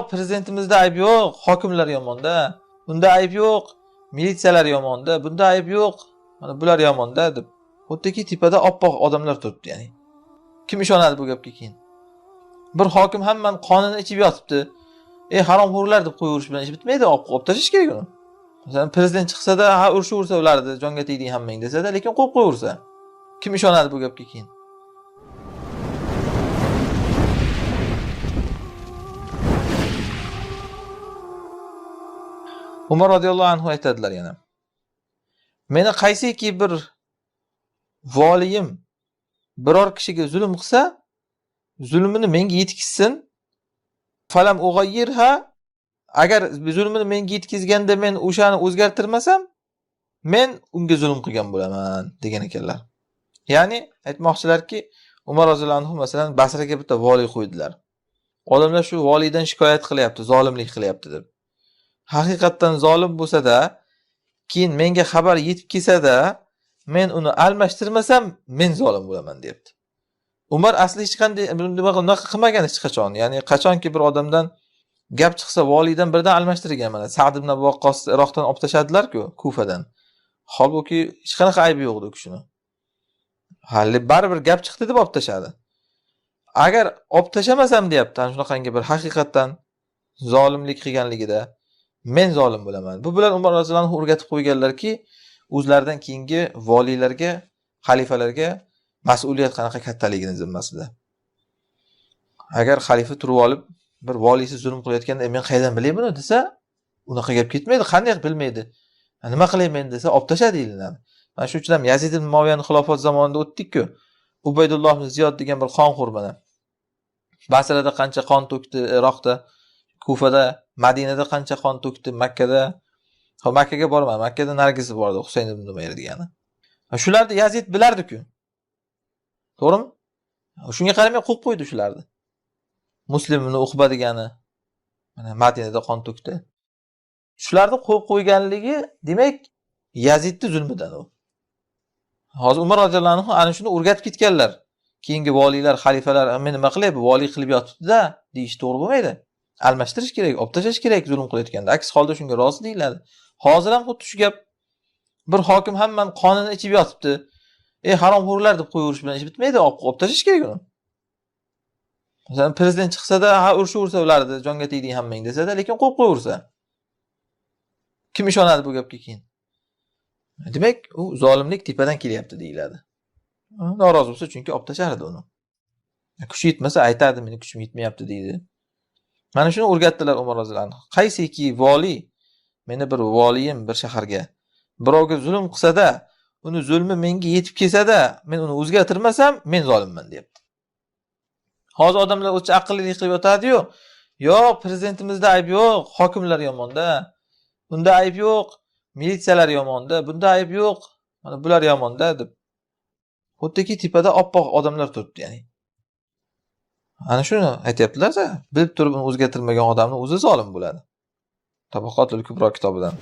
prezidentimizda ayb yo'q, hokimlar yomonda. Bunda ayb yo'q, militsiyalar yomonda. Bunda ayb yo'q, mana bular yomonda deb. Xuddiki tepada oppoq odamlar turibdi, ya'ni. Kim ishonadi bu gapga keyin? Bir hokim hammani qonini ichib yotibdi. Haromxo'rlar deb qo'yaverish bilan ish bitmaydi, olib tashlash kerak uni. Masalan, prezident chiqsa-da, urishaversa ularni, jonga tegding hammang desa-da, lekin qo'yib qo'yaversa. Kim ishonadi bu gapga keyin? Umar radhiyallohu anhu aytadilar yana. Meni qaysiki bir voliyim biror kishiga zulm qilsa, zulmini menga yetkizsin. Falam ug'ayyirha, agar zulmini menga yetkizganda men o'shani o'zgartirmasam, men unga zulm qilgan bo'laman degan ekanlar. Ya'ni aytmoqchilarki, Umar roziyallohu anhu masalan Basraga bitta voliy qo'ydilar. Odamlar shu voliydan shikoyat qilyapti, zolimlik qilyapti deb. Haqiqatdan zolim bo'lsa-da, keyin menga xabar yetib kelsa-da, men uni almashtirmasam, men zolim bo'laman, deyapti. Umar asli hech qanday bunaqa qilmagan hech qachon. Ya'ni qachonki bir odamdan gap chiqsa, voliydan birdan almashtirgan. Mana Sa'd ibn Abi Waqqos Iroqdan olib tashadilar-ku, Kufadan. Holbuki hech qanaqa aybi yo'q edi kishini. Hali baribir gap chiqdi deb olib tashadi. Agar olib tashamasam, deyapti, ana shunaqangi bir haqiqatdan zolimlik qilganligida men zolim bo'laman. Bu bilan Umar roziyallohu anhu o'rgatib qo'yganlarki, o'zlaridan keyingi voliylarga, xalifalarga mas'uliyat qanaqa kattaligini zimmasida. Agar xalifa turib olib, bir voliysi zulm qilayotganda, men qayerdan bilay buni desa, unaqa gap ketmaydi, qanday bilmaydi. Nima qilay men desa, olib tashadi deyiladi. Mana shu uchun ham Yazid ibn Muaviyaning xilofat zamonida o'tdik-ku. Ubaydulloh ibn Ziyod degan bir qonxo'r mana. Basrada qancha qon to'kdi, Iroqda, Kufada, Madinada qancha qon to'kdi, Makkada. Makkaga bormadi, Makkada nargisi bor edi, Husayn ibn Umayr degani. Shularni Yazid bilardi-ku. To'g'rimi? Shunga qaramay qo'yib qo'ydi shularni. Muslim ibn Uqba degani mana Madinada qon to'kdi. Shularni qo'yib qo'yganligi, demak, Yazidning zulmidan u. Hozir Umar roziyallohu anhu ana shuni o'rgatib ketganlar. Keyingi voliylar, xalifalar men nima qilay, bu voliy qilib yotibdi-da, deyish to'g'ri bo'lmaydi. Almashtirish kerak, olib tashlash kerak zulm qilayotganda. Aks holda shunga rozi deyiladi. Hozir ham xuddi shu gap. Bir hokim hammani qonini ichib yotibdi. Haromxo'rlar deb qo'yaverish bilan ish bitmaydi, olib tashlash kerak uni. Masalan, prezident chiqsa-da, urishaversa ularni, jonga tegding hammang desa-da, lekin qo'yib qo'yaversa. Kim ishonadi bu gapga keyin? Demak, u zolimlik tepadan kelyapti deyiladi. Norozi bo'lsa, chunki olib tashardi uni. Kuchi yetmasa aytadi, meni kuchim yetmayapti deydi. Mana shuni o'rgatdilar Umar roziyallohu anhu. Qaysiki voliy, meni bir voliyim bir shaharga birovga zulm qilsa-da, uni zulmi menga yetib kelsa-da, men uni o'zgartirmasam, men zolimman, deyapti. Hozir odamlar o'cha aqllilik qilib yotadi-yu, yo'q, prezidentimizda ayb yo'q, hokimlar yomonda. Bunda ayb yo'q, militsiyalar yomonda. Bunda ayb yo'q, mana bular yomonda deb. Xuddiki tepada oppoq odamlar turibdi, ya'ni. Ana shuni aytayaptilar-da, bilib turib uni o'zgartirmagan odamning o'zi zolim bo'ladi. Tabaqotul Kubro kitobidan.